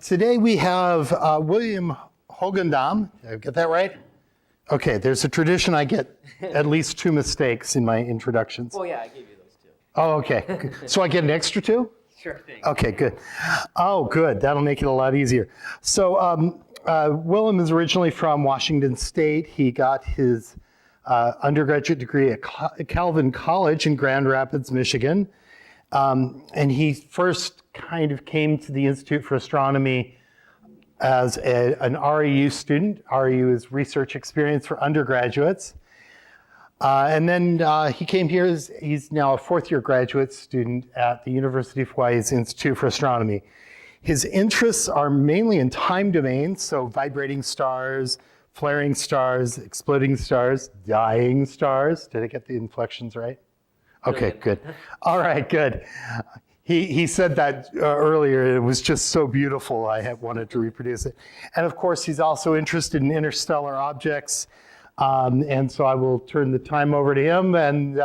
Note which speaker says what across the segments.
Speaker 1: Today we have Willem Hoogendam. Did I get that right? Okay, there's a tradition I get at least 2 mistakes in my introductions.
Speaker 2: Well, yeah, I gave you those 2.
Speaker 1: Oh, okay. So I get an extra 2?
Speaker 2: Sure thing.
Speaker 1: Okay, good. Oh, good. That'll make it a lot easier. So Willem is originally from Washington State. He got his undergraduate degree at Calvin College in Grand Rapids, Michigan. And he first kind of came to the Institute for Astronomy as an REU student. REU is Research Experience for Undergraduates. And then he came here, he's now a 4th-year graduate student at the University of Hawaii's Institute for Astronomy. His interests are mainly in time domains, so vibrating stars, flaring stars, exploding stars, dying stars. Did I get the inflections right? Okay, good. All right, good. He said that earlier. It was just so beautiful, I wanted to reproduce it. And of course, he's also interested in interstellar objects. And so I will turn the time over to him. And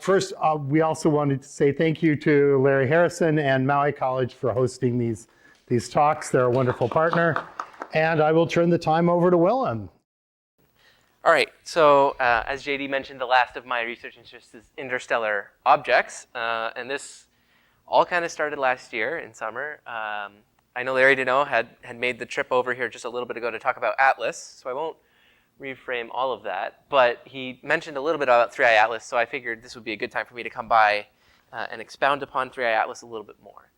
Speaker 1: first, we also wanted to say thank you to Larry Harrison and Maui College for hosting these talks. They're a wonderful partner. And I will turn the time over to Willem.
Speaker 2: All right, so as JD mentioned, the last of my research interests is interstellar objects. And this all kind of started last year in summer. I know Larry Deneau had made the trip over here just a little bit ago to talk about Atlas, so I won't reframe all of that. But he mentioned a little bit about 3i Atlas, so I figured this would be a good time for me to come by and expound upon 3i Atlas a little bit more.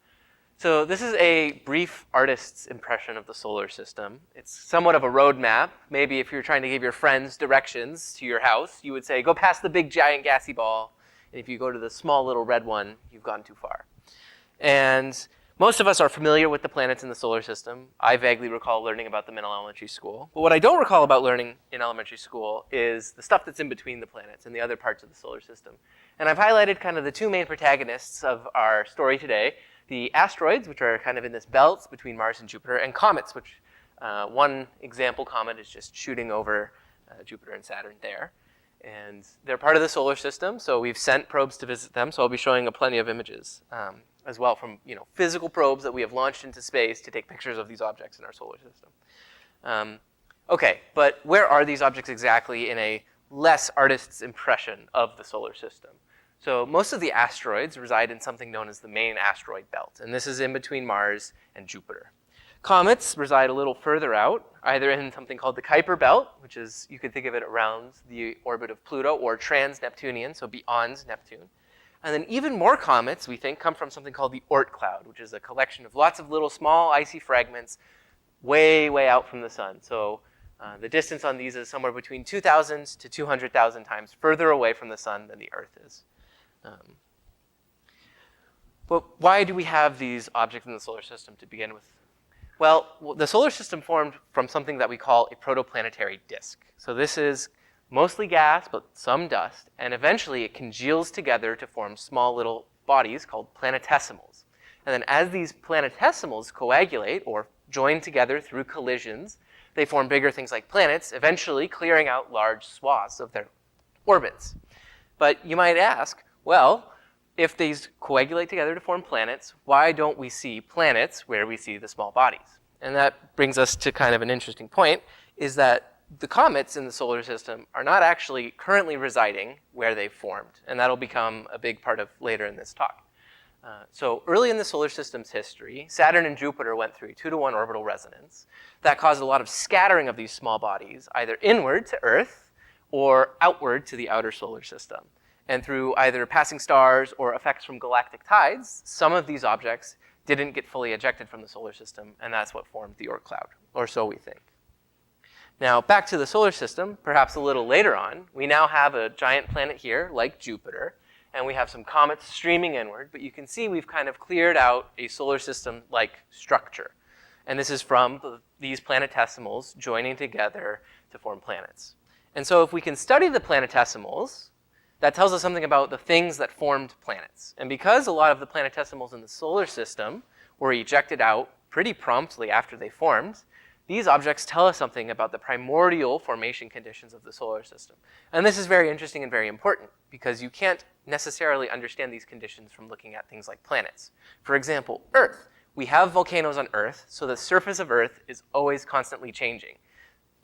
Speaker 2: So this is a brief artist's impression of the solar system. It's somewhat of a roadmap. Maybe if you're trying to give your friends directions to your house, you would say, go past the big giant gassy ball, and if you go to the small little red one, you've gone too far. And most of us are familiar with the planets in the solar system. I vaguely recall learning about them in elementary school. But what I don't recall about learning in elementary school is the stuff that's in between the planets and the other parts of the solar system. And I've highlighted kind of the 2 main protagonists of our story today, the asteroids, which are kind of in this belt between Mars and Jupiter, and comets, which one example comet is just shooting over Jupiter and Saturn there. And they're part of the solar system, so we've sent probes to visit them, so I'll be showing plenty of images as well from physical probes that we have launched into space to take pictures of these objects in our solar system. Okay, but where are these objects exactly in a less artist's impression of the solar system? So most of the asteroids reside in something known as the main asteroid belt, and this is in between Mars and Jupiter. Comets reside a little further out, either in something called the Kuiper belt, which is, you could think of it around the orbit of Pluto, or trans-Neptunian, so beyond Neptune. And then even more comets, we think, come from something called the Oort cloud, which is a collection of lots of little small icy fragments way, way out from the sun. So the distance on these is somewhere between 2,000 to 200,000 times further away from the sun than the Earth is. But why do we have these objects in the solar system to begin with? Well, the solar system formed from something that we call a protoplanetary disk. So this is mostly gas, but some dust, and eventually it congeals together to form small little bodies called planetesimals. And then as these planetesimals coagulate or join together through collisions, they form bigger things like planets, eventually clearing out large swaths of their orbits. But you might ask, well, if these coagulate together to form planets, why don't we see planets where we see the small bodies? And that brings us to kind of an interesting point, is that the comets in the solar system are not actually currently residing where they've formed, and that'll become a big part of later in this talk. So early in the solar system's history, Saturn and Jupiter went through a 2-to-1 orbital resonance that caused a lot of scattering of these small bodies, either inward to Earth or outward to the outer solar system. And through either passing stars or effects from galactic tides, some of these objects didn't get fully ejected from the solar system, and that's what formed the Oort cloud, or so we think. Now, back to the solar system, perhaps a little later on, we now have a giant planet here, like Jupiter, and we have some comets streaming inward, but you can see we've kind of cleared out a solar system-like structure. And this is from these planetesimals joining together to form planets. And so if we can study the planetesimals, that tells us something about the things that formed planets. And because a lot of the planetesimals in the solar system were ejected out pretty promptly after they formed, these objects tell us something about the primordial formation conditions of the solar system. And this is very interesting and very important because you can't necessarily understand these conditions from looking at things like planets. For example, Earth. we have volcanoes on Earth, so the surface of Earth is always constantly changing,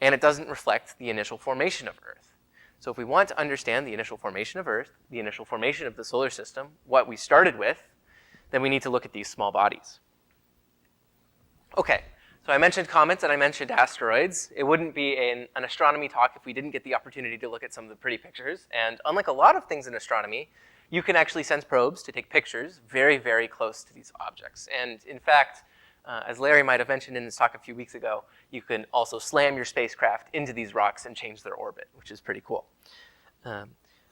Speaker 2: and it doesn't reflect the initial formation of Earth. So if we want to understand the initial formation of Earth, the initial formation of the solar system, what we started with, then we need to look at these small bodies. Okay, so I mentioned comets and I mentioned asteroids. It wouldn't be an astronomy talk if we didn't get the opportunity to look at some of the pretty pictures. And unlike a lot of things in astronomy, you can actually send probes to take pictures very, very close to these objects. And in fact, as Larry might have mentioned in his talk a few weeks ago, you can also slam your spacecraft into these rocks and change their orbit, which is pretty cool.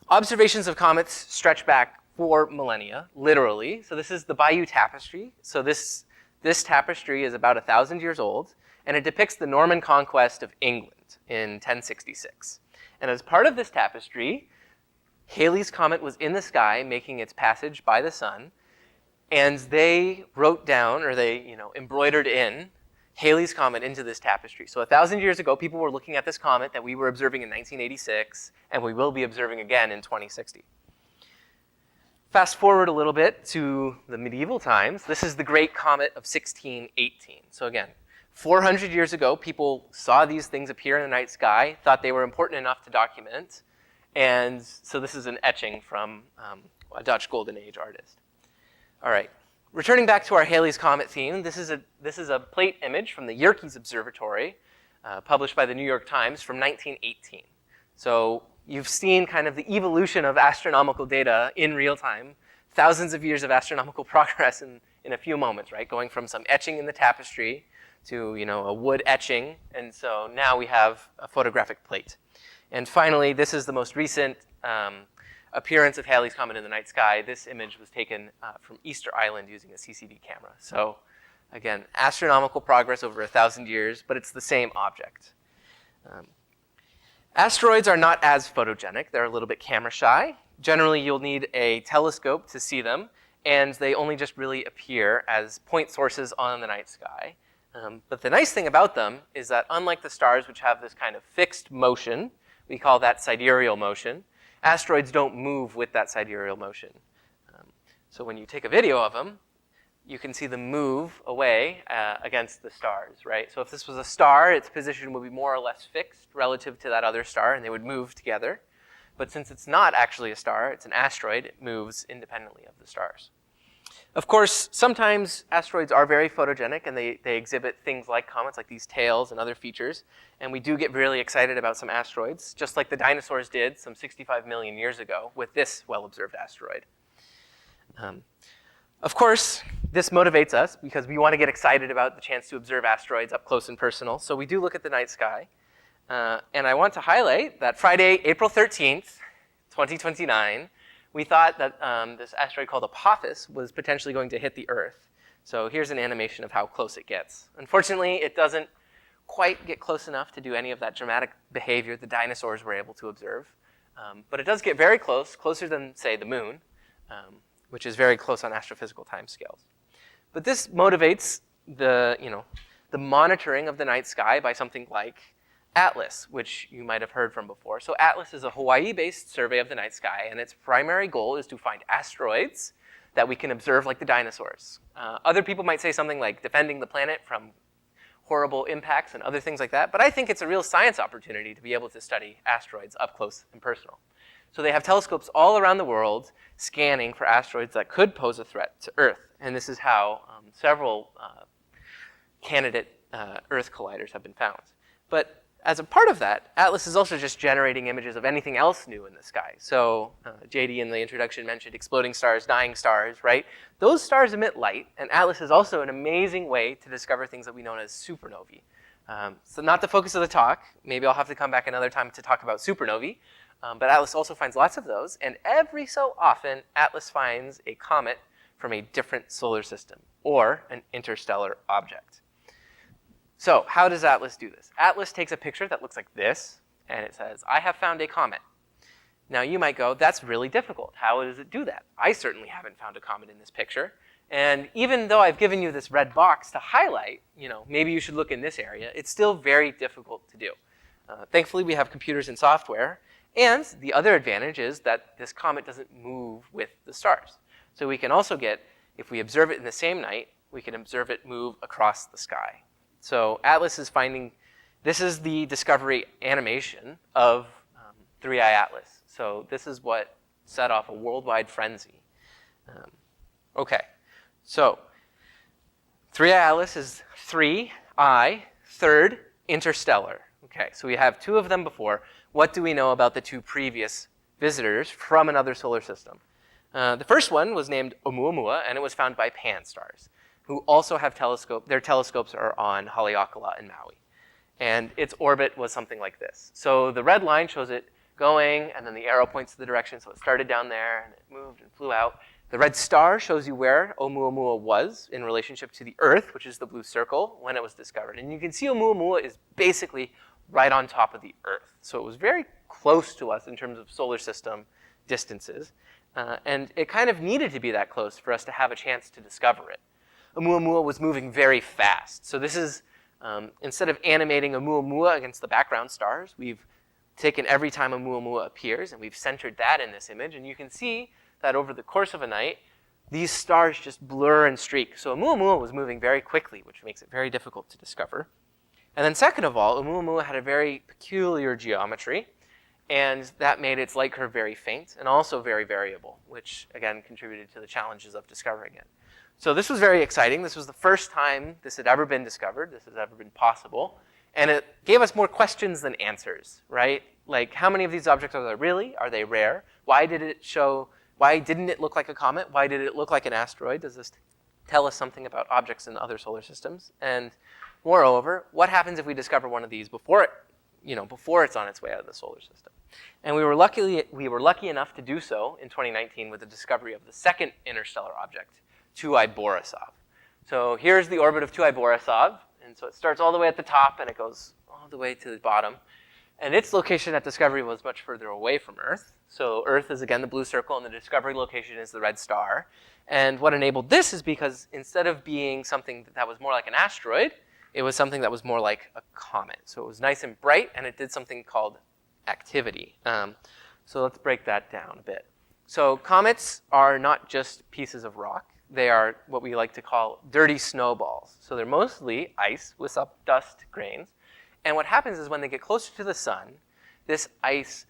Speaker 2: Observations of comets stretch back 4 millennia, literally. So this is the Bayeux Tapestry. So this tapestry is about 1,000 years old, and it depicts the Norman conquest of England in 1066. And as part of this tapestry, Halley's Comet was in the sky making its passage by the sun, and they wrote down, or they embroidered in Halley's Comet into this tapestry. So 1,000 years ago, people were looking at this comet that we were observing in 1986, and we will be observing again in 2060. Fast forward a little bit to the medieval times. This is the Great Comet of 1618. So again, 400 years ago, people saw these things appear in the night sky, thought they were important enough to document, and so this is an etching from a Dutch Golden Age artist. All right, returning back to our Halley's Comet theme, this is a plate image from the Yerkes Observatory, published by the New York Times from 1918. So you've seen kind of the evolution of astronomical data in real time, thousands of years of astronomical progress in a few moments, right? Going from some etching in the tapestry to a wood etching, and so now we have a photographic plate. And finally, this is the most recent appearance of Halley's Comet in the night sky. This image was taken from Easter Island using a CCD camera. So again, astronomical progress over 1,000 years, but it's the same object. Asteroids are not as photogenic. They're a little bit camera shy. Generally, you'll need a telescope to see them, and they only just really appear as point sources on the night sky. But the nice thing about them is that unlike the stars, which have this kind of fixed motion, we call that sidereal motion, asteroids don't move with that sidereal motion. So when you take a video of them, you can see them move away against the stars, right? So if this was a star, its position would be more or less fixed relative to that other star, and they would move together. But since it's not actually a star, it's an asteroid, it moves independently of the stars. Of course, sometimes asteroids are very photogenic, and they exhibit things like comets, like these tails and other features. And we do get really excited about some asteroids, just like the dinosaurs did some 65 million years ago with this well-observed asteroid. Of course, this motivates us because we want to get excited about the chance to observe asteroids up close and personal. So we do look at the night sky. And I want to highlight that Friday, April 13th, 2029, we thought that this asteroid called Apophis was potentially going to hit the Earth. So here's an animation of how close it gets. Unfortunately, it doesn't quite get close enough to do any of that dramatic behavior the dinosaurs were able to observe. But it does get very close, closer than, say, the moon, which is very close on astrophysical timescales. But this motivates the monitoring of the night sky by something like ATLAS, which you might have heard from before. So ATLAS is a Hawaii-based survey of the night sky, and its primary goal is to find asteroids that we can observe like the dinosaurs. Other people might say something like defending the planet from horrible impacts and other things like that, but I think it's a real science opportunity to be able to study asteroids up close and personal. So they have telescopes all around the world scanning for asteroids that could pose a threat to Earth, and this is how several candidate Earth colliders have been found. But as a part of that, ATLAS is also just generating images of anything else new in the sky. So JD in the introduction mentioned exploding stars, dying stars, right? Those stars emit light, and ATLAS is also an amazing way to discover things that we know as supernovae. So not the focus of the talk. Maybe I'll have to come back another time to talk about supernovae. But ATLAS also finds lots of those, and every so often, ATLAS finds a comet from a different solar system, or an interstellar object. So how does ATLAS do this? ATLAS takes a picture that looks like this, and it says, I have found a comet. Now you might go, that's really difficult. How does it do that? I certainly haven't found a comet in this picture. And even though I've given you this red box to highlight, maybe you should look in this area, it's still very difficult to do. Thankfully, we have computers and software. And the other advantage is that this comet doesn't move with the stars. So we can also get, if we observe it in the same night, we can observe it move across the sky. So Atlas is finding, this is the discovery animation of 3i Atlas. So this is what set off a worldwide frenzy. Okay, so 3i Atlas is 3i, third, Interstellar. Okay, so we have two of them before. What do we know about the two previous visitors from another solar system? The first one was named Oumuamua, and it was found by Pan-STARRS, who also have their telescopes are on Haleakala and Maui. And its orbit was something like this. So the red line shows it going, and then the arrow points to the direction, so it started down there, and it moved and flew out. The red star shows you where Oumuamua was in relationship to the Earth, which is the blue circle, when it was discovered. And you can see Oumuamua is basically right on top of the Earth. So it was very close to us in terms of solar system distances. And it kind of needed to be that close for us to have a chance to discover it. Oumuamua was moving very fast. So this is, instead of animating Oumuamua against the background stars, we've taken every time Oumuamua appears, and we've centered that in this image. And you can see that over the course of a night, these stars just blur and streak. So Oumuamua was moving very quickly, which makes it very difficult to discover. And then second of all, Oumuamua had a very peculiar geometry, and that made its light curve very faint and also very variable, which again contributed to the challenges of discovering it. So this was very exciting. This was the first time this had ever been discovered, this has ever been possible, and it gave us more questions than answers, right? Like, how many of these objects are there really? Are they rare? Why didn't it look like a comet? Why did it look like an asteroid? Does this tell us something about objects in other solar systems? And moreover, what happens if we discover one of these before it's on its way out of the solar system? And we were lucky enough to do so in 2019 with the discovery of the second interstellar object, 2I Borisov. So here's the orbit of 2I Borisov, and so it starts all the way at the top and it goes all the way to the bottom. And its location at discovery was much further away from Earth. So Earth is again the blue circle, and the discovery location is the red star. And what enabled this is because instead of being something that was more like an asteroid, it was something that was more like a comet. So it was nice and bright, and it did something called activity. So let's break that down a bit. So comets are not just pieces of rock. They are what we like to call dirty snowballs. So they're mostly ice with some dust grains. And what happens is when they get closer to the sun, this ice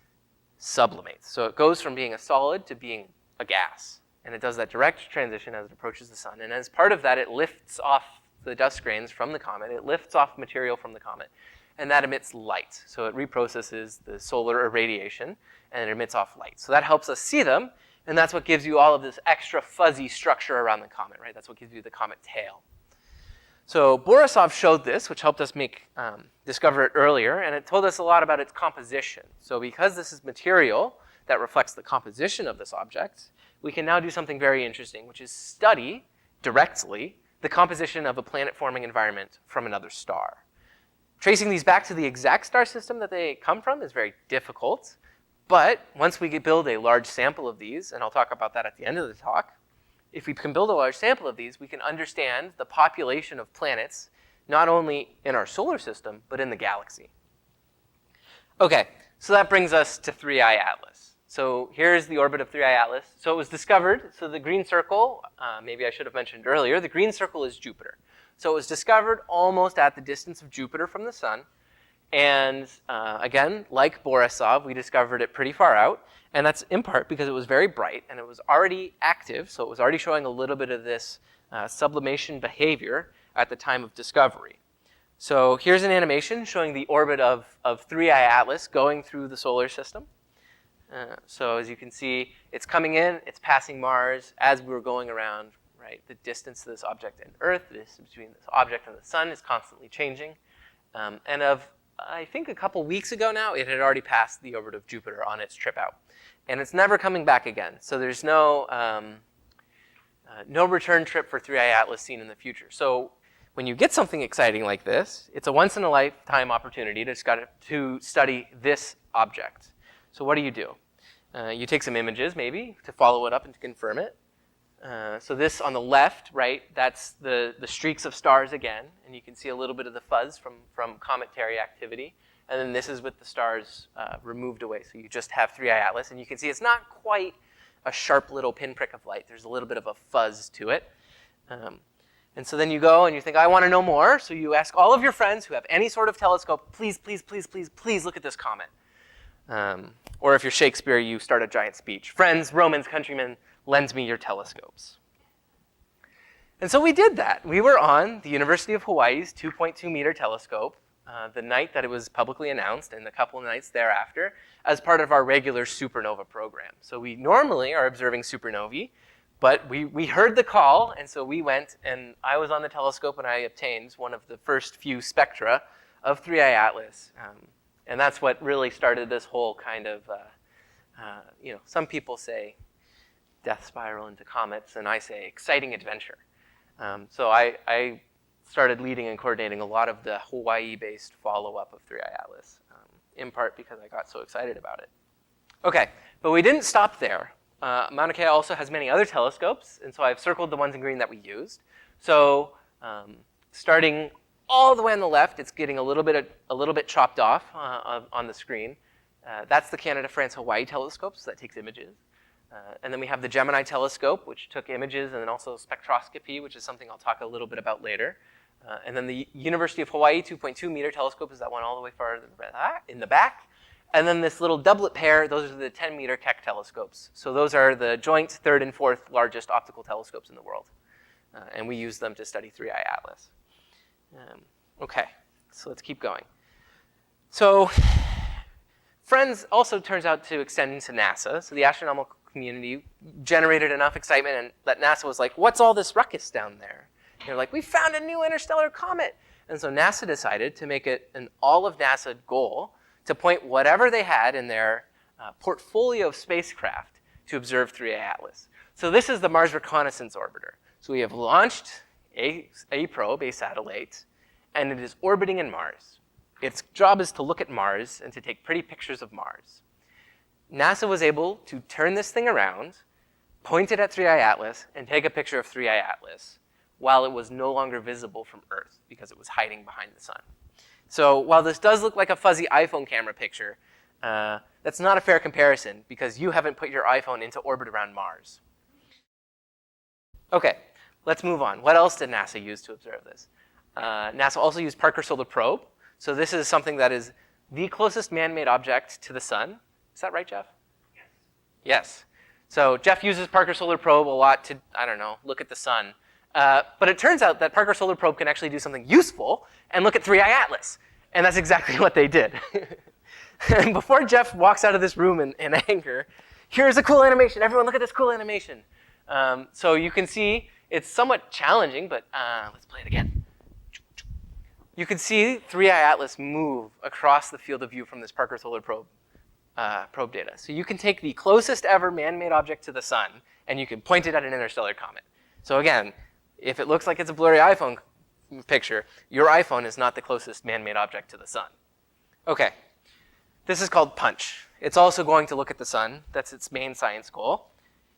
Speaker 2: sublimates. So it goes from being a solid to being a gas. And it does that direct transition as it approaches the sun. And as part of that, it lifts off the dust grains from the comet. It lifts off material from the comet. And that emits light. So it reprocesses the solar irradiation, and it emits off light. So that helps us see them, and that's what gives you all of this extra fuzzy structure around the comet, right? That's what gives you the comet tail. So Borisov showed this, which helped us discover it earlier, and it told us a lot about its composition. So because this is material that reflects the composition of this object, we can now do something very interesting, which is study directly the composition of a planet-forming environment from another star. Tracing these back to the exact star system that they come from is very difficult, but once we build a large sample of these, and I'll talk about that at the end of the talk, if we can build a large sample of these, we can understand the population of planets, not only in our solar system, but in the galaxy. Okay, so that brings us to 3I Atlas. So here's the orbit of 3I Atlas. So it was discovered, so the green circle, maybe I should have mentioned earlier, the green circle is Jupiter. So it was discovered almost at the distance of Jupiter from the sun. And again, like Borisov, we discovered it pretty far out. And that's in part because it was very bright and it was already active. So it was already showing a little bit of this sublimation behavior at the time of discovery. So here's an animation showing the orbit of 3I Atlas going through the solar system. So as you can see, it's coming in, it's passing Mars as we were going around, right? The distance to this object and Earth, the distance between this object and the sun is constantly changing. And I think a couple weeks ago now, it had already passed the orbit of Jupiter on its trip out. And it's never coming back again. So there's no return trip for 3I Atlas seen in the future. So when you get something exciting like this, it's a once-in-a-lifetime opportunity to study this object. So what do? You take some images, maybe, to follow it up and to confirm it. So this on the left, right, that's the streaks of stars again. And you can see a little bit of the fuzz from cometary activity. And then this is with the stars removed away. So you just have 3I Atlas. And you can see it's not quite a sharp little pinprick of light. There's a little bit of a fuzz to it. And so then you go and you think, I want to know more. So you ask all of your friends who have any sort of telescope, please, please, please, please, please look at this comet. Or if you're Shakespeare, you start a giant speech. Friends, Romans, countrymen, lend me your telescopes. And so we did that. We were on the University of Hawaii's 2.2 meter telescope the night that it was publicly announced and a couple of nights thereafter as part of our regular supernova program. So we normally are observing supernovae, but we heard the call, and so we went, and I was on the telescope, and I obtained one of the first few spectra of 3I Atlas. And that's what really started this whole kind of, some people say death spiral into comets, and I say exciting adventure. So I started leading and coordinating a lot of the Hawaii-based follow-up of 3I Atlas, in part because I got so excited about it. Okay, but we didn't stop there. Mauna Kea also has many other telescopes, and so I've circled the ones in green that we used. So starting all the way on the left, it's getting a little bit chopped off on the screen. That's the Canada, France, Hawaii telescopes that takes images. And then we have the Gemini telescope, which took images, and then also spectroscopy, which is something I'll talk a little bit about later. And then the University of Hawaii 2.2 meter telescope is that one all the way far in the back. And then this little doublet pair, those are the 10 meter Keck telescopes. So those are the joint third and fourth largest optical telescopes in the world. And we use them to study 3I Atlas. Okay, so let's keep going. So FRIENDS also turns out to extend into NASA. So the astronomical community generated enough excitement and that NASA was like, what's all this ruckus down there? And they're like, we found a new interstellar comet. And so NASA decided to make it an all of NASA goal to point whatever they had in their portfolio of spacecraft to observe 3I Atlas. So this is the Mars Reconnaissance Orbiter. So we have launched a probe, a satellite, and it is orbiting in Mars. Its job is to look at Mars and to take pretty pictures of Mars. NASA was able to turn this thing around, point it at 3I Atlas, and take a picture of 3I Atlas while it was no longer visible from Earth because it was hiding behind the sun. So while this does look like a fuzzy iPhone camera picture, that's not a fair comparison because you haven't put your iPhone into orbit around Mars. Okay, let's move on. What else did NASA use to observe this? NASA also used Parker Solar Probe. So this is something that is the closest man-made object to the sun. Is that right, Jeff? Yes. Yes. So Jeff uses Parker Solar Probe a lot to, look at the sun. But it turns out that Parker Solar Probe can actually do something useful and look at 3I Atlas. And that's exactly what they did. And before Jeff walks out of this room in anger, here's a cool animation. Everyone look at this cool animation. So you can see it's somewhat challenging, but let's play it again. You can see 3I Atlas move across the field of view from this Parker Solar Probe data. So you can take the closest ever man-made object to the sun, and you can point it at an interstellar comet. So again, if it looks like it's a blurry iPhone picture, your iPhone is not the closest man-made object to the sun. Okay, this is called PUNCH. It's also going to look at the sun. That's its main science goal.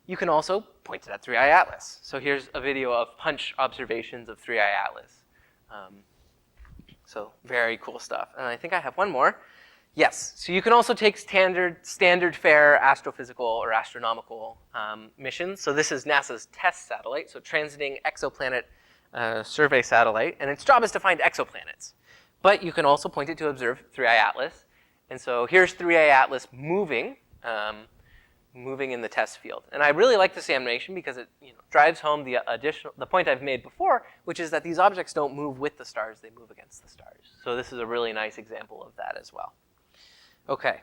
Speaker 2: You can also point it at 3I Atlas. So here's a video of PUNCH observations of 3I Atlas. So very cool stuff. And I think I have one more. Yes, so you can also take standard fare astrophysical or astronomical missions. So this is NASA's TESS satellite, so Transiting Exoplanet Survey Satellite, and its job is to find exoplanets. But you can also point it to observe 3I Atlas. And so here's 3I Atlas moving in the TESS field. And I really like this animation because it drives home the point I've made before, which is that these objects don't move with the stars, they move against the stars. So this is a really nice example of that as well. Okay,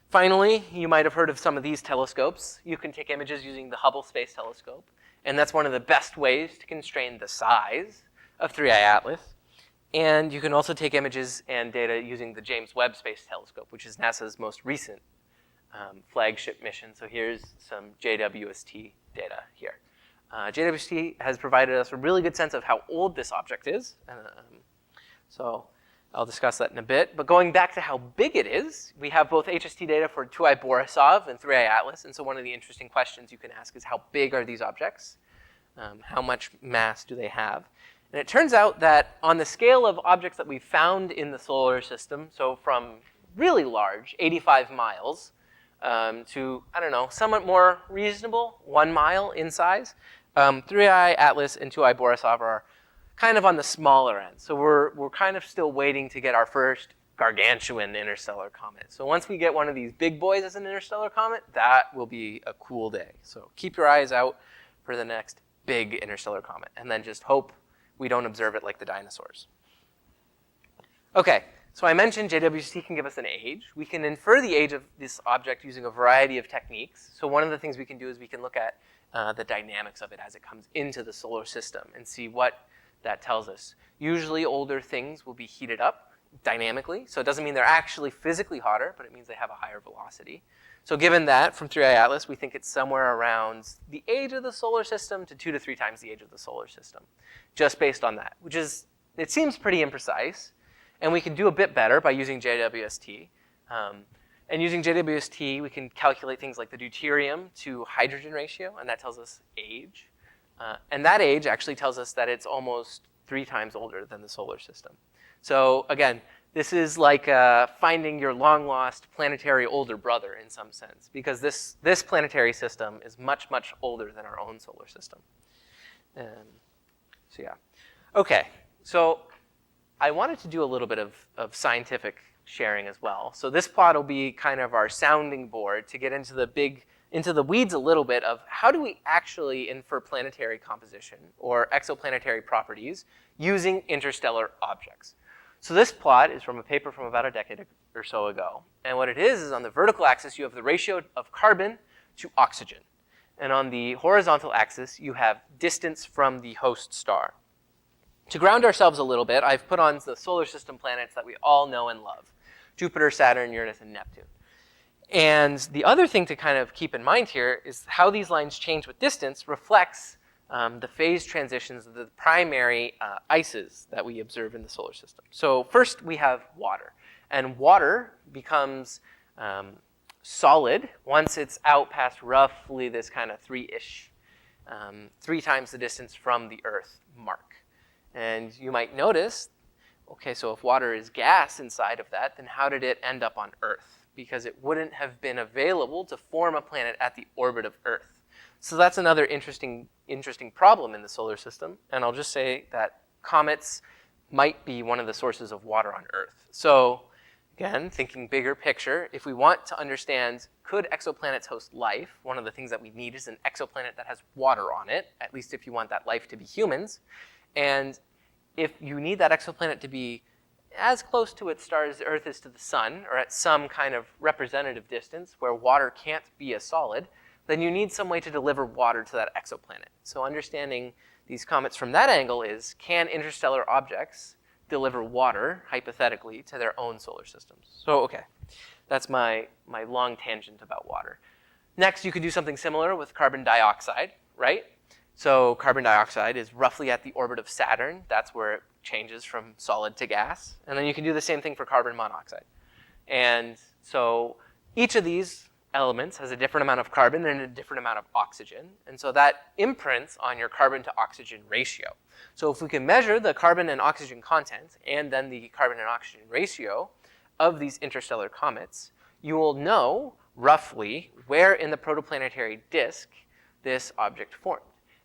Speaker 2: finally, you might have heard of some of these telescopes. You can take images using the Hubble Space Telescope, and that's one of the best ways to constrain the size of 3I Atlas. And you can also take images and data using the James Webb Space Telescope, which is NASA's most recent flagship mission. So here's some JWST data here. JWST has provided us a really good sense of how old this object is. So I'll discuss that in a bit. But going back to how big it is, we have both HST data for 2I Borisov and 3I Atlas. And so one of the interesting questions you can ask is how big are these objects? How much mass do they have? And it turns out that on the scale of objects that we've found in the solar system, so from really large, 85 miles, to, somewhat more reasonable, 1 mile in size, 3I Atlas and 2I Borisov are kind of on the smaller end. So we're kind of still waiting to get our first gargantuan interstellar comet. So once we get one of these big boys as an interstellar comet, that will be a cool day. So keep your eyes out for the next big interstellar comet, and then just hope we don't observe it like the dinosaurs. Okay, so I mentioned JWST can give us an age. We can infer the age of this object using a variety of techniques. So one of the things we can do is we can look at the dynamics of it as it comes into the solar system and see what that tells us. Usually older things will be heated up dynamically, so it doesn't mean they're actually physically hotter, but it means they have a higher velocity. So given that, from 3i Atlas, we think it's somewhere around the age of the solar system to 2 to 3 times the age of the solar system, just based on that, which is, it seems pretty imprecise, and we can do a bit better by using JWST. And using JWST, we can calculate things like the deuterium to hydrogen ratio, and that tells us age. And that age actually tells us that it's almost 3 times older than the solar system. So again, this is like finding your long-lost planetary older brother in some sense, because this planetary system is much, much older than our own solar system. So yeah. Okay, so I wanted to do a little bit of scientific sharing as well. So this plot will be kind of our sounding board to get into the weeds a little bit of how do we actually infer planetary composition or exoplanetary properties using interstellar objects. So this plot is from a paper from about a decade or so ago. And what it is on the vertical axis, you have the ratio of carbon to oxygen. And on the horizontal axis, you have distance from the host star. To ground ourselves a little bit, I've put on the solar system planets that we all know and love: Jupiter, Saturn, Uranus, and Neptune. And the other thing to kind of keep in mind here is how these lines change with distance reflects the phase transitions of the primary ices that we observe in the solar system. So first we have water. And water becomes solid once it's out past roughly this kind of 3-ish, 3 times the distance from the Earth mark. And you might notice, okay, so if water is gas inside of that, then how did it end up on Earth? Because it wouldn't have been available to form a planet at the orbit of Earth. So that's another interesting problem in the solar system. And I'll just say that comets might be one of the sources of water on Earth. So again, thinking bigger picture, if we want to understand, could exoplanets host life? One of the things that we need is an exoplanet that has water on it, at least if you want that life to be humans. And if you need that exoplanet to be as close to its star as the Earth is to the sun, or at some kind of representative distance where water can't be a solid, then you need some way to deliver water to that exoplanet. So understanding these comets from that angle is, can interstellar objects deliver water, hypothetically, to their own solar systems? So, okay, that's my long tangent about water. Next, you could do something similar with carbon dioxide, right? So carbon dioxide is roughly at the orbit of Saturn. That's where it changes from solid to gas. And then you can do the same thing for carbon monoxide. And so each of these elements has a different amount of carbon and a different amount of oxygen. And so that imprints on your carbon to oxygen ratio. So if we can measure the carbon and oxygen content and then the carbon and oxygen ratio of these interstellar comets, you will know roughly where in the protoplanetary disk this object formed.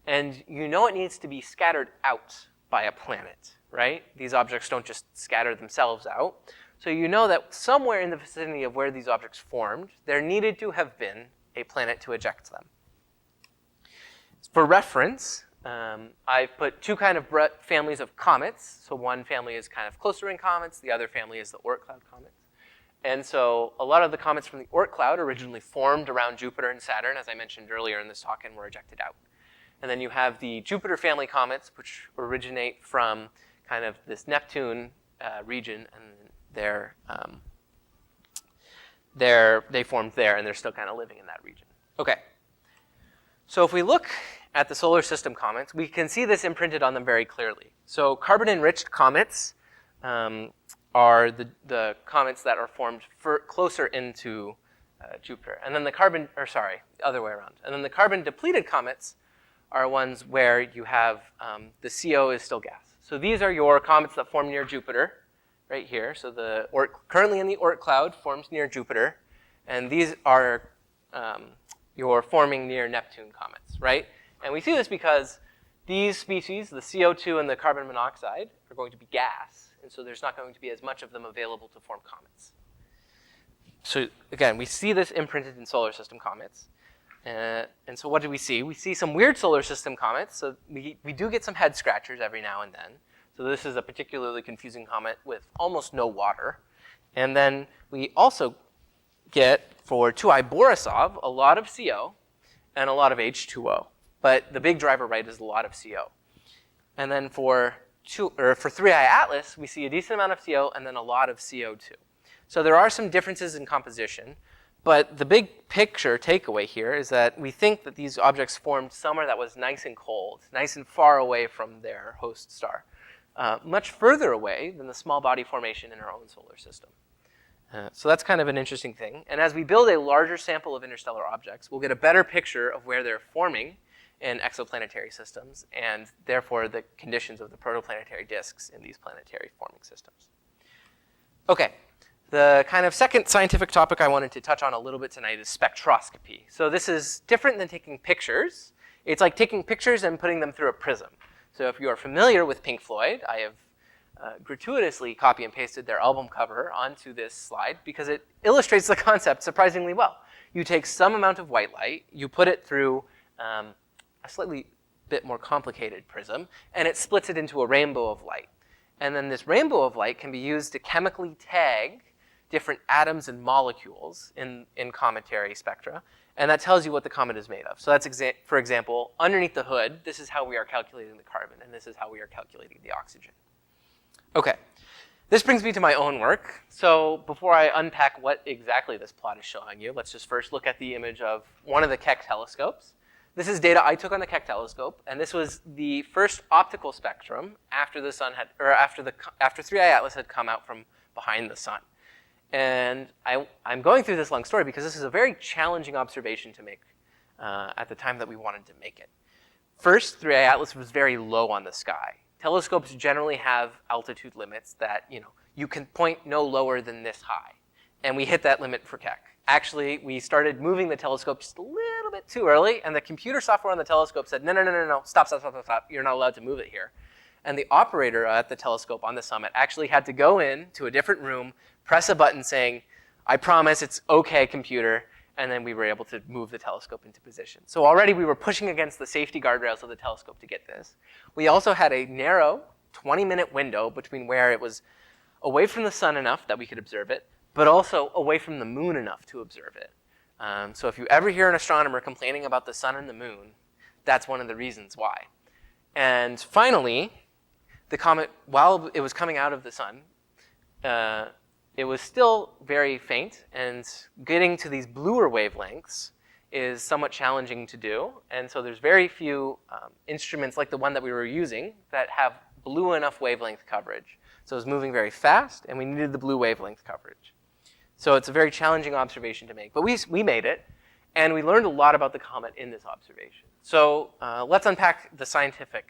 Speaker 2: And you know it needs to be scattered out by a planet, right? These objects don't just scatter themselves out. So you know that somewhere in the vicinity of where these objects formed, there needed to have been a planet to eject them. For reference, I've put 2 kind of families of comets. So one family is kind of closer in comets. The other family is the Oort cloud comets. And so a lot of the comets from the Oort cloud originally formed around Jupiter and Saturn, as I mentioned earlier in this talk, and were ejected out. And then you have the Jupiter family comets, which originate from kind of this Neptune region, and they formed there, and they're still kind of living in that region. Okay. So if we look at the solar system comets, we can see this imprinted on them very clearly. So carbon-enriched comets are the comets that are formed closer into Jupiter. And then the other way around. And then the carbon-depleted comets are ones where you have the CO is still gas. So these are your comets that form near Jupiter, right here. So the currently in the Oort cloud forms near Jupiter, and these are your forming near Neptune comets, right? And we see this because These species, the CO2 and the carbon monoxide, are going to be gas, and so there's not going to be as much of them available to form comets. So again, we see this imprinted in solar system comets. And so what do we see? We see some weird solar system comets. So we do get some head scratchers every now and then. So this is a particularly confusing comet with almost no water. And then we also get, for 2I Borisov, a lot of CO and a lot of H2O. But the big driver, right, is a lot of CO. And then for 3I Atlas, we see a decent amount of CO and then a lot of CO2. So there are some differences in composition, but the big picture takeaway here is that we think that these objects formed somewhere that was nice and cold, nice and far away from their host star, much further away than the small body formation in our own solar system. So that's kind of an interesting thing. And as we build a larger sample of interstellar objects, we'll get a better picture of where they're forming in exoplanetary systems, and therefore the conditions of the protoplanetary disks in these planetary forming systems. Okay, the kind of second scientific topic I wanted to touch on a little bit tonight is spectroscopy. So this is different than taking pictures. It's like taking pictures and putting them through a prism. So if you are familiar with Pink Floyd, I have gratuitously copy and pasted their album cover onto this slide because it illustrates the concept surprisingly well. You take some amount of white light, you put it through a slightly bit more complicated prism, and it splits it into a rainbow of light. And then this rainbow of light can be used to chemically tag different atoms and molecules in cometary spectra, and that tells you what the comet is made of. So that's, for example, underneath the hood, this is how we are calculating the carbon, and this is how we are calculating the oxygen. Okay, this brings me to my own work. So before I unpack what exactly this plot is showing you, let's just first look at the image of one of the Keck telescopes. This is data I took on the Keck telescope, and this was the first optical spectrum after the sun had, or after 3I Atlas had come out from behind the sun. And I'm going through this long story because this is a very challenging observation to make at the time that we wanted to make it. First, 3I Atlas was very low on the sky. Telescopes generally have altitude limits that, you can point no lower than this high. And we hit that limit for Keck. Actually, we started moving the telescope just a little bit too early, and the computer software on the telescope said, no, stop, you're not allowed to move it here. And the operator at the telescope on the summit actually had to go in to a different room, press a button saying, I promise it's okay, computer, and then we were able to move the telescope into position. So already we were pushing against the safety guardrails of the telescope to get this. We also had a narrow 20-minute window between where it was away from the sun enough that we could observe it, but also away from the moon enough to observe it. So if you ever hear an astronomer complaining about the sun and the moon, that's one of the reasons why. And finally, the comet, while it was coming out of the sun, it was still very faint, and getting to these bluer wavelengths is somewhat challenging to do. And so there's very few instruments like the one that we were using that have blue enough wavelength coverage. So it was moving very fast, and we needed the blue wavelength coverage. So it's a very challenging observation to make. But we made it, and we learned a lot about the comet in this observation. So let's unpack the scientific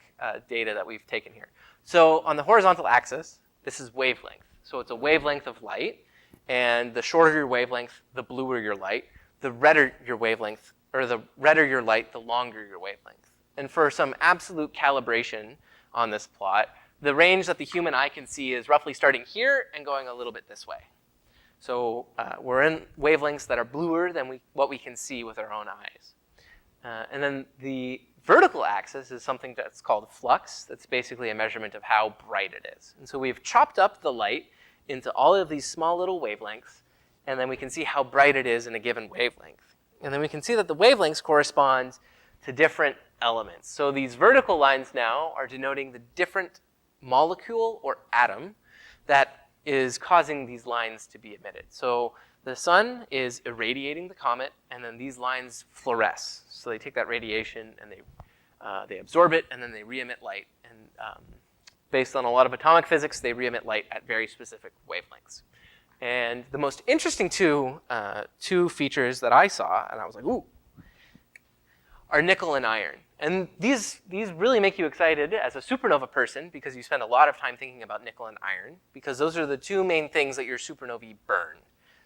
Speaker 2: data that we've taken here. So on the horizontal axis, this is wavelength. So it's a wavelength of light, and the shorter your wavelength, the bluer your light. The redder your wavelength, or the redder your light, the longer your wavelength. And for some absolute calibration on this plot, the range that the human eye can see is roughly starting here and going a little bit this way. So we're in wavelengths that are bluer than what we can see with our own eyes. And then the vertical axis is something that's called flux. That's basically a measurement of how bright it is. And so we've chopped up the light into all of these small little wavelengths, and then we can see how bright it is in a given wavelength. And then we can see that the wavelengths correspond to different elements. So these vertical lines now are denoting the different molecule or atom that is causing these lines to be emitted. So the sun is irradiating the comet, and then these lines fluoresce. So they take that radiation and they absorb it, and then they re-emit light. And based on a lot of atomic physics, they re-emit light at very specific wavelengths. And the most interesting two features that I saw, and I was like, ooh, are nickel and iron. And these really make you excited as a supernova person because you spend a lot of time thinking about nickel and iron, because those are the two main things that your supernovae burn.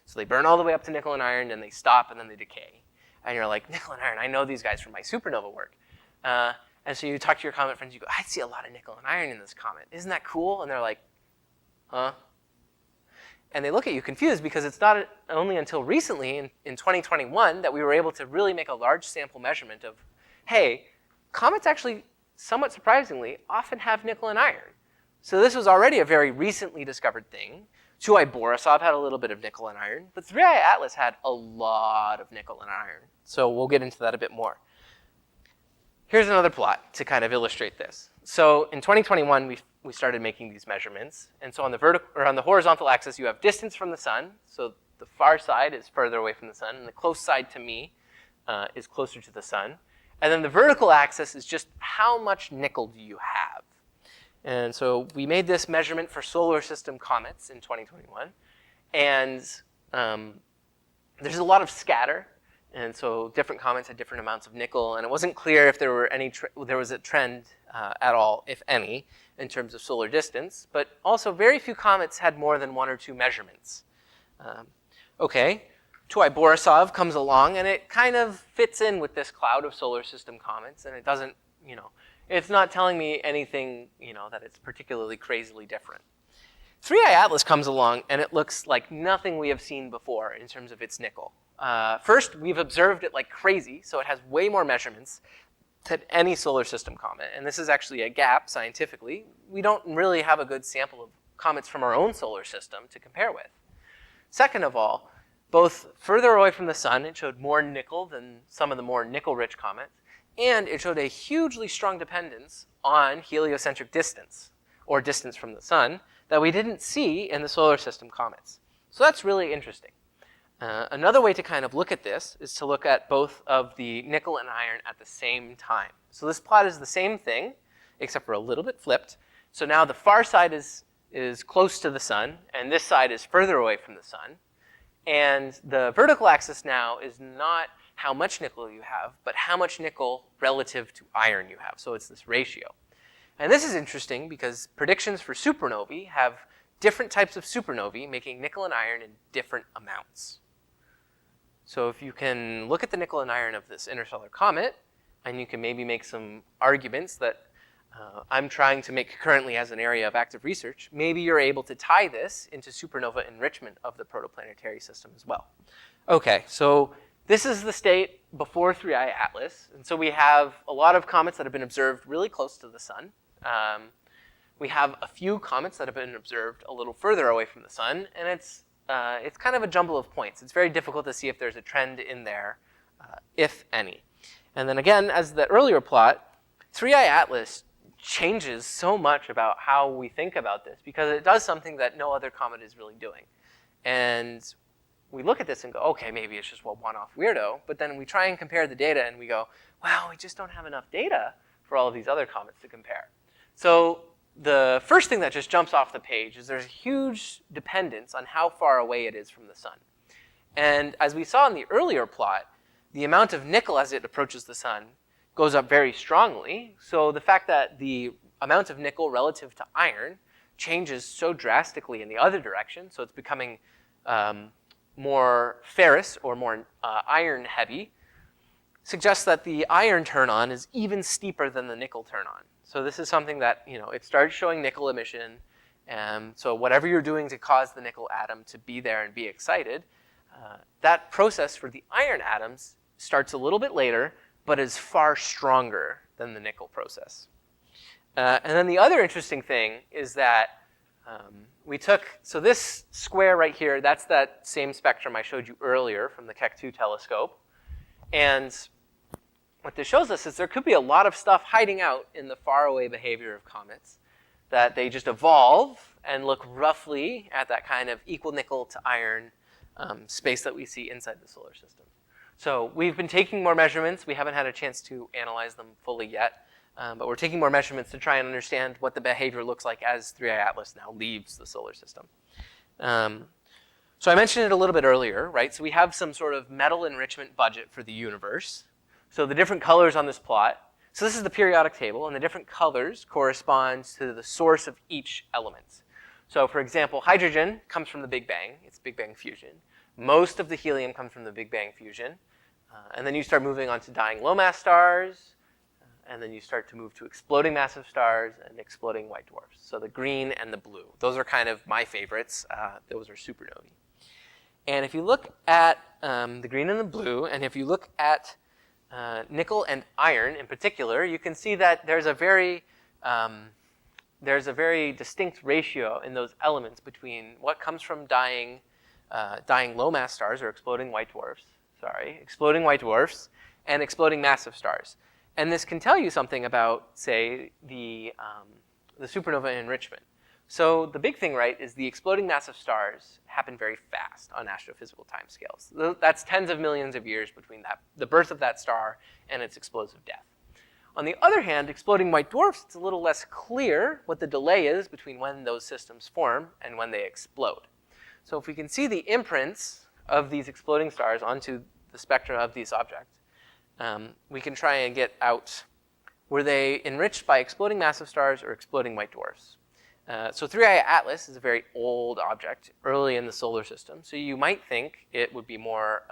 Speaker 2: So they burn all the way up to nickel and iron, and they stop, and then they decay. And you're like, nickel and iron, I know these guys from my supernova work. And so you talk to your comet friends, you go, I see a lot of nickel and iron in this comet. Isn't that cool? And they're like, huh? And they look at you confused because it's not only until recently, in 2021, that we were able to really make a large sample measurement of, hey, comets actually, somewhat surprisingly, often have nickel and iron. So this was already a very recently discovered thing. 2I Borisov had a little bit of nickel and iron, but 3I Atlas had a lot of nickel and iron. So we'll get into that a bit more. Here's another plot to kind of illustrate this. So in 2021, we started making these measurements. And so on the horizontal axis, you have distance from the sun. So the far side is further away from the sun, and the close side to me is closer to the sun. And then the vertical axis is just how much nickel do you have? And so we made this measurement for solar system comets in 2021. And there's a lot of scatter. And so different comets had different amounts of nickel. And it wasn't clear if there were there was a trend at all, if any, in terms of solar distance. But also very few comets had more than 1 or 2 measurements. Okay, 2I Borisov comes along, and it kind of fits in with this cloud of solar system comets. And it doesn't, it's not telling me anything, that it's particularly crazily different. 3I Atlas comes along, and it looks like nothing we have seen before in terms of its nickel. First, we've observed it like crazy, so it has way more measurements than any solar system comet. And this is actually a gap scientifically. We don't really have a good sample of comets from our own solar system to compare with. Second of all, both further away from the sun, it showed more nickel than some of the more nickel-rich comets, and it showed a hugely strong dependence on heliocentric distance, or distance from the sun, that we didn't see in the solar system comets. So that's really interesting. Another way to kind of look at this is to look at both of the nickel and iron at the same time. So this plot is the same thing, except for a little bit flipped. So now the far side is close to the sun, and this side is further away from the sun. And the vertical axis now is not how much nickel you have, but how much nickel relative to iron you have. So it's this ratio. And this is interesting because predictions for supernovae have different types of supernovae making nickel and iron in different amounts. So if you can look at the nickel and iron of this interstellar comet, and you can maybe make some arguments that I'm trying to make currently as an area of active research, maybe you're able to tie this into supernova enrichment of the protoplanetary system as well. Okay, so this is the state before 3I Atlas. And so we have a lot of comets that have been observed really close to the sun. We have a few comets that have been observed a little further away from the sun, and it's kind of a jumble of points. It's very difficult to see if there's a trend in there, if any. And then again, as the earlier plot, 3I Atlas changes so much about how we think about this because it does something that no other comet is really doing. And we look at this and go, okay, maybe it's just a one-off weirdo, but then we try and compare the data and we go, wow, we just don't have enough data for all of these other comets to compare. So the first thing that just jumps off the page is there's a huge dependence on how far away it is from the sun. And as we saw in the earlier plot, the amount of nickel as it approaches the sun goes up very strongly. So the fact that the amount of nickel relative to iron changes so drastically in the other direction, so it's becoming more ferrous or more iron heavy, suggests that the iron turn-on is even steeper than the nickel turn-on. So this is something that, it started showing nickel emission, and so whatever you're doing to cause the nickel atom to be there and be excited, that process for the iron atoms starts a little bit later, but is far stronger than the nickel process. And then the other interesting thing is that so this square right here, that's that same spectrum I showed you earlier from the Keck 2 telescope. And what this shows us is there could be a lot of stuff hiding out in the faraway behavior of comets, that they just evolve and look roughly at that kind of equal nickel to iron space that we see inside the solar system. So we've been taking more measurements. We haven't had a chance to analyze them fully yet, but we're taking more measurements to try and understand what the behavior looks like as 3I Atlas now leaves the solar system. So I mentioned it a little bit earlier, right? So we have some sort of metal enrichment budget for the universe. So the different colors on this plot, so this is the periodic table, and the different colors correspond to the source of each element. So for example, hydrogen comes from the Big Bang. It's Big Bang fusion. Most of the helium comes from the Big Bang fusion. And then you start moving on to dying low mass stars, and then you start to move to exploding massive stars and exploding white dwarfs. So the green and the blue. Those are kind of my favorites. Those are supernovae. And if you look at the green and the blue, and if you look at nickel and iron in particular, you can see that there's a very distinct ratio in those elements between what comes from dying low mass stars or exploding white dwarfs, and exploding massive stars. And this can tell you something about, say, the supernova enrichment. So the big thing, right, is the exploding massive stars happen very fast on astrophysical timescales. That's tens of millions of years between the birth of that star and its explosive death. On the other hand, exploding white dwarfs, it's a little less clear what the delay is between when those systems form and when they explode. So if we can see the imprints of these exploding stars onto the spectra of these objects, we can try and get out, were they enriched by exploding massive stars or exploding white dwarfs? So 3i Atlas is a very old object, early in the solar system. So you might think it would be more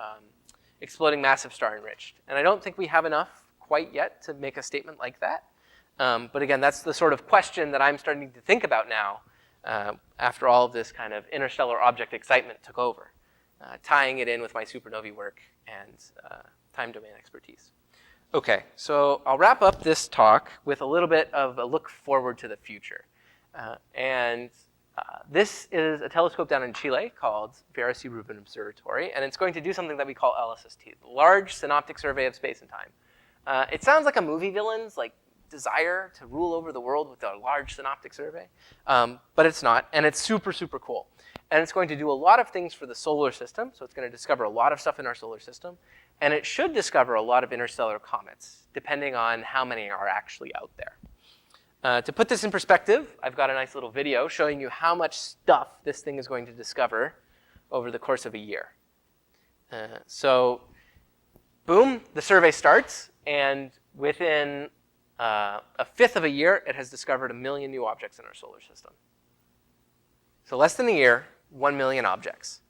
Speaker 2: exploding massive star enriched. And I don't think we have enough quite yet to make a statement like that. But again, that's the sort of question that I'm starting to think about now after all of this kind of interstellar object excitement took over, tying it in with my supernovae work and time domain expertise. Okay, so I'll wrap up this talk with a little bit of a look forward to the future. This is a telescope down in Chile called Vera C. Rubin Observatory, and it's going to do something that we call LSST, the Large Synoptic Survey of Space and Time. It sounds like a movie villain's desire to rule over the world with a large synoptic survey, but it's not, and it's super, super cool. And it's going to do a lot of things for the solar system, so it's going to discover a lot of stuff in our solar system, and it should discover a lot of interstellar comets, depending on how many are actually out there. To put this in perspective, I've got a nice little video showing you how much stuff this thing is going to discover over the course of a year. So, boom, the survey starts, and within a fifth of a year, it has discovered 1 million new objects in our solar system. So less than a year, 1 million objects.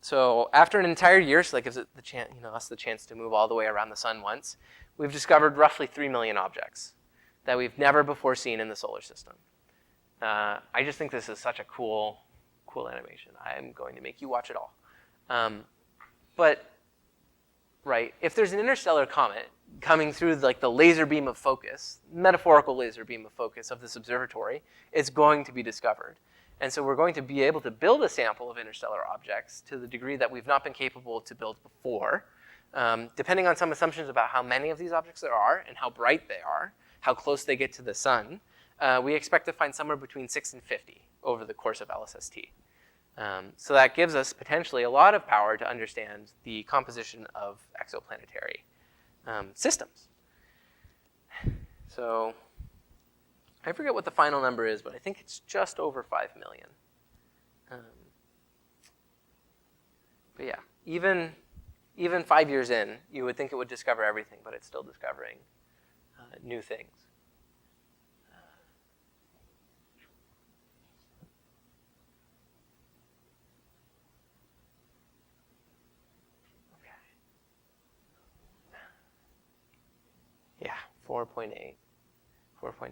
Speaker 2: So after an entire year, so that gives it us the chance to move all the way around the sun once, we've discovered roughly 3 million objects that we've never before seen in the solar system. I just think this is such a cool animation. I'm going to make you watch it all. But if there's an interstellar comet coming through the laser beam of focus, metaphorical laser beam of focus of this observatory, it's going to be discovered. And so we're going to be able to build a sample of interstellar objects to the degree that we've not been capable to build before, depending on some assumptions about how many of these objects there are and how bright they are, how close they get to the sun. We expect to find somewhere between 6 and 50 over the course of LSST. So that gives us potentially a lot of power to understand the composition of exoplanetary systems. So I forget what the final number is, but I think it's just over 5 million. But yeah, even 5 years in, you would think it would discover everything, but it's still discovering new things. Yeah, 4.8, 4.9.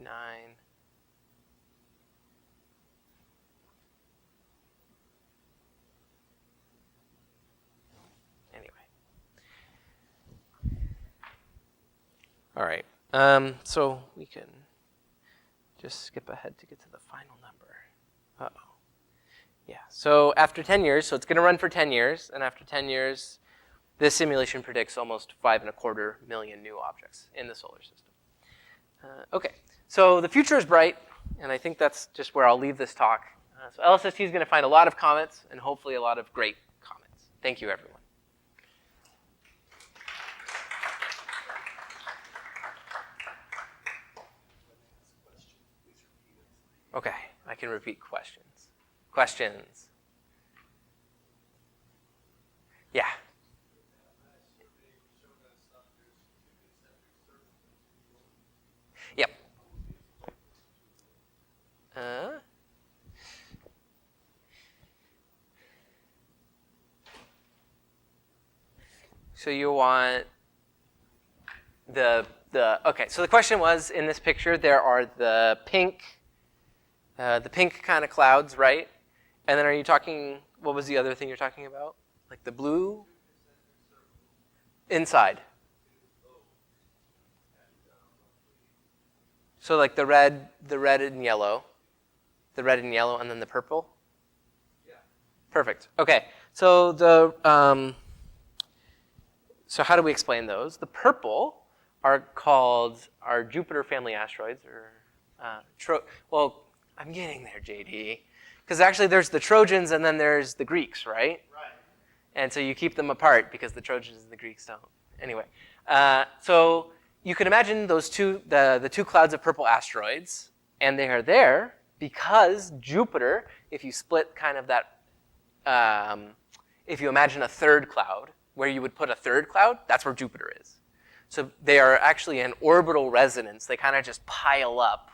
Speaker 2: Anyway. All right. So we can just skip ahead to get to the final number. Uh-oh. Yeah, so after 10 years, so it's going to run for 10 years, and after 10 years, this simulation predicts almost 5.25 million new objects in the solar system. Okay, so the future is bright, and I think that's just where I'll leave this talk. So LSST is going to find a lot of comets, and hopefully a lot of great comets. Thank you, everyone. Okay, I can repeat questions. Questions? Yeah. Yep. So you want the Okay, so the question was, in this picture, there are the pink kind of clouds, right? And then are you talking, what was the other thing you're talking about? Like the blue? Inside. So like the red and yellow. The red and yellow, and then the purple? Yeah. Perfect. Okay, so so how do we explain those? The purple are Jupiter family asteroids, or well, I'm getting there, JD, because actually there's the Trojans and then there's the Greeks, right? Right. And so you keep them apart because the Trojans and the Greeks don't. Anyway, so you can imagine those the two clouds of purple asteroids, and they are there because Jupiter, if you split kind of that, if you imagine a third cloud, where you would put a third cloud, that's where Jupiter is. So they are actually in orbital resonance. They kind of just pile up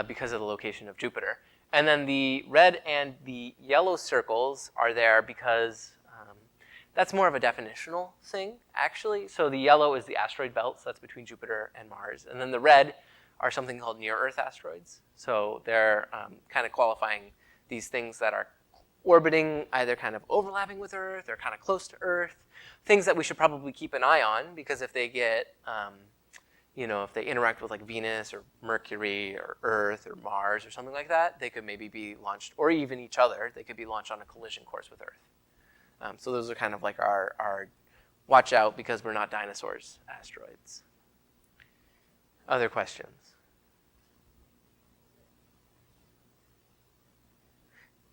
Speaker 2: because of the location of Jupiter. And then the red and the yellow circles are there because that's more of a definitional thing, actually. So the yellow is the asteroid belt, so that's between Jupiter and Mars. And then the red are something called near-Earth asteroids. So they're kind of qualifying these things that are orbiting, either kind of overlapping with Earth or kind of close to Earth, things that we should probably keep an eye on, because if they get, if they interact with like Venus or Mercury or Earth or Mars or something like that, they could maybe be launched, or even each other, they could be launched on a collision course with Earth. So those are kind of like our watch out because we're not dinosaurs asteroids. Other questions?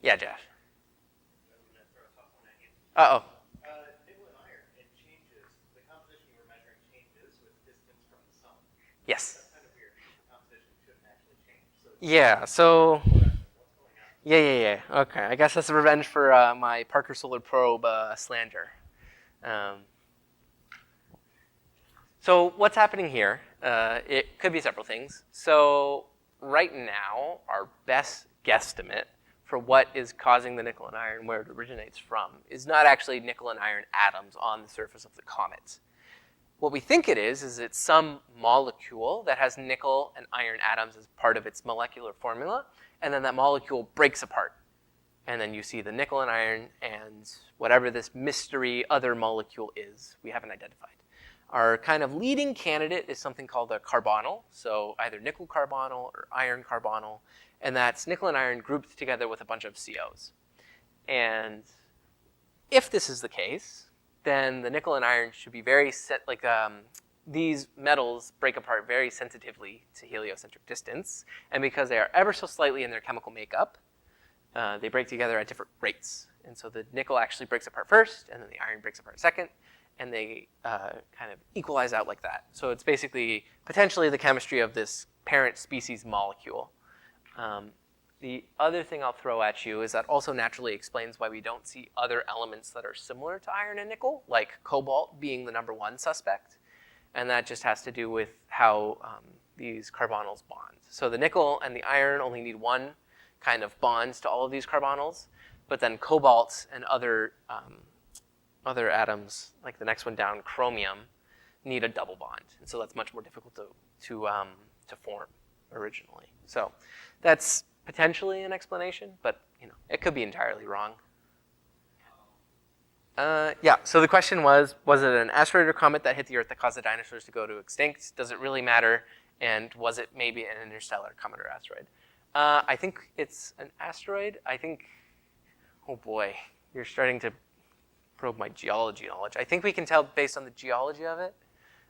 Speaker 2: Yeah, Jeff. Uh-oh.
Speaker 1: Nickel and iron, it changes. The composition you were measuring changes with distance from the sun.
Speaker 2: Yes.
Speaker 1: That's kind of weird. The composition shouldn't actually change.
Speaker 2: Yeah. Okay, I guess that's a revenge for my Parker Solar Probe slander. So what's happening here? It could be several things. So right now, our best guesstimate for what is causing the nickel and iron, where it originates from, is not actually nickel and iron atoms on the surface of the comet. What we think it is it's some molecule that has nickel and iron atoms as part of its molecular formula, and then that molecule breaks apart. And then you see the nickel and iron and whatever this mystery other molecule is we haven't identified. Our kind of leading candidate is something called a carbonyl, so either nickel carbonyl or iron carbonyl, and that's nickel and iron grouped together with a bunch of COs. And if this is the case, then the nickel and iron should be very these metals break apart very sensitively to heliocentric distance, and because they are ever so slightly in their chemical makeup, they break together at different rates. And so the nickel actually breaks apart first, and then the iron breaks apart second, and they kind of equalize out like that. So it's basically potentially the chemistry of this parent species molecule. The other thing I'll throw at you is that also naturally explains why we don't see other elements that are similar to iron and nickel, like cobalt being the number one suspect. And that just has to do with how these carbonyls bond. So the nickel and the iron only need one kind of bonds to all of these carbonyls, but then cobalt and other atoms, like the next one down, chromium, need a double bond. And so that's much more difficult to form originally. So that's potentially an explanation, but it could be entirely wrong. So the question was it an asteroid or comet that hit the Earth that caused the dinosaurs to go to extinct? Does it really matter? And was it maybe an interstellar comet or asteroid? I think it's an asteroid. Oh boy, you're starting to probe my geology knowledge. I think we can tell based on the geology of it,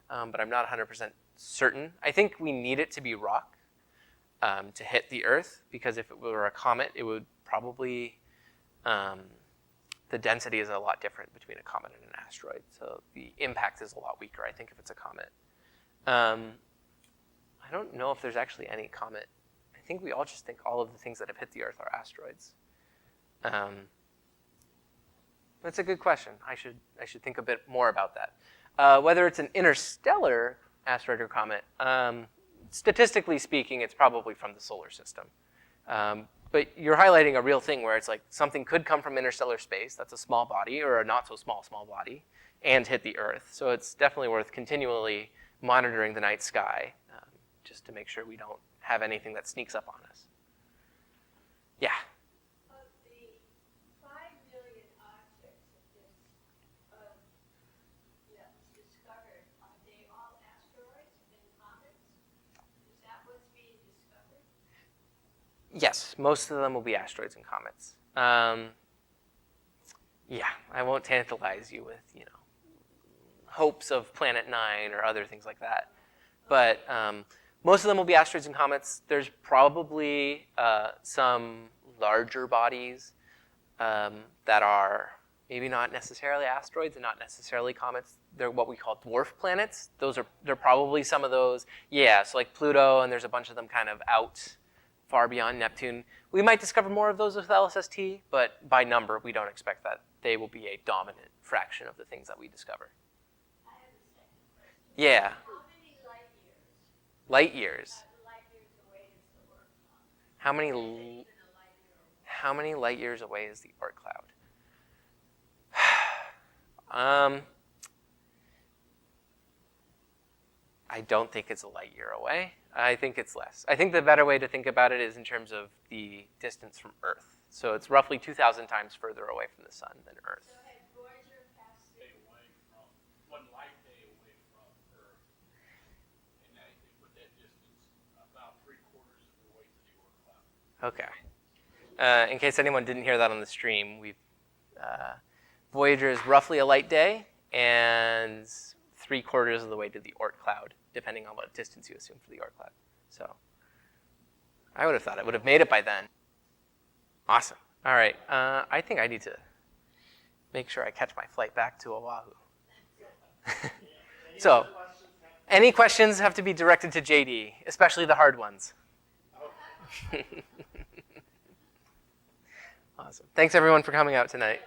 Speaker 2: but I'm not 100% certain. I think we need it to be rock to hit the Earth, because if it were a comet, it would probably, the density is a lot different between a comet and an asteroid, so the impact is a lot weaker, I think, if it's a comet. I don't know if there's actually any comet. I think we all just think all of the things that have hit the Earth are asteroids. That's a good question. I should think a bit more about that. Whether it's an interstellar asteroid or comet, statistically speaking, it's probably from the solar system. But you're highlighting a real thing where it's like something could come from interstellar space, that's a small body, or a not so small body, and hit the Earth. So it's definitely worth continually monitoring the night sky, just to make sure we don't have anything that sneaks up on us. Yeah.
Speaker 3: Of the 5 million objects that was discovered, are they all asteroids and comets? Is that what's being discovered?
Speaker 2: Yes, most of them will be asteroids and comets. Yeah, I won't tantalize you with, hopes of Planet 9 or other things like that. But most of them will be asteroids and comets. There's probably some larger bodies that are maybe not necessarily asteroids and not necessarily comets. They're what we call dwarf planets. They're probably some of those. Yeah, so like Pluto, and there's a bunch of them kind of out far beyond Neptune. We might discover more of those with LSST, but by number, we don't expect that they will be a dominant fraction of the things that we discover.
Speaker 3: I have a second question.
Speaker 2: Yeah,
Speaker 3: How many light years?
Speaker 2: light years.
Speaker 3: Light years away is the Oort cloud.
Speaker 2: How many
Speaker 3: Is it even a light year away?
Speaker 2: How many light years away is the Oort cloud? I don't think it's a light year away. I think it's less. I think the better way to think about it is in terms of the distance from Earth. So it's roughly 2,000 times further away from the sun than Earth.
Speaker 3: So had Voyager passed
Speaker 4: Day
Speaker 3: it?
Speaker 4: away from, 1 light day away from Earth. And they put that distance about 3/4 of the way to the Oort cloud.
Speaker 2: Okay. In case anyone didn't hear that on the stream, Voyager is roughly a light day and 3/4 of the way to the Oort cloud, depending on what distance you assume for the Oort cloud. So I would have thought it would have made it by then. Awesome. All right. I think I need to make sure I catch my flight back to Oahu. So any questions have to be directed to JD, especially the hard ones. Awesome. Thanks, everyone, for coming out tonight.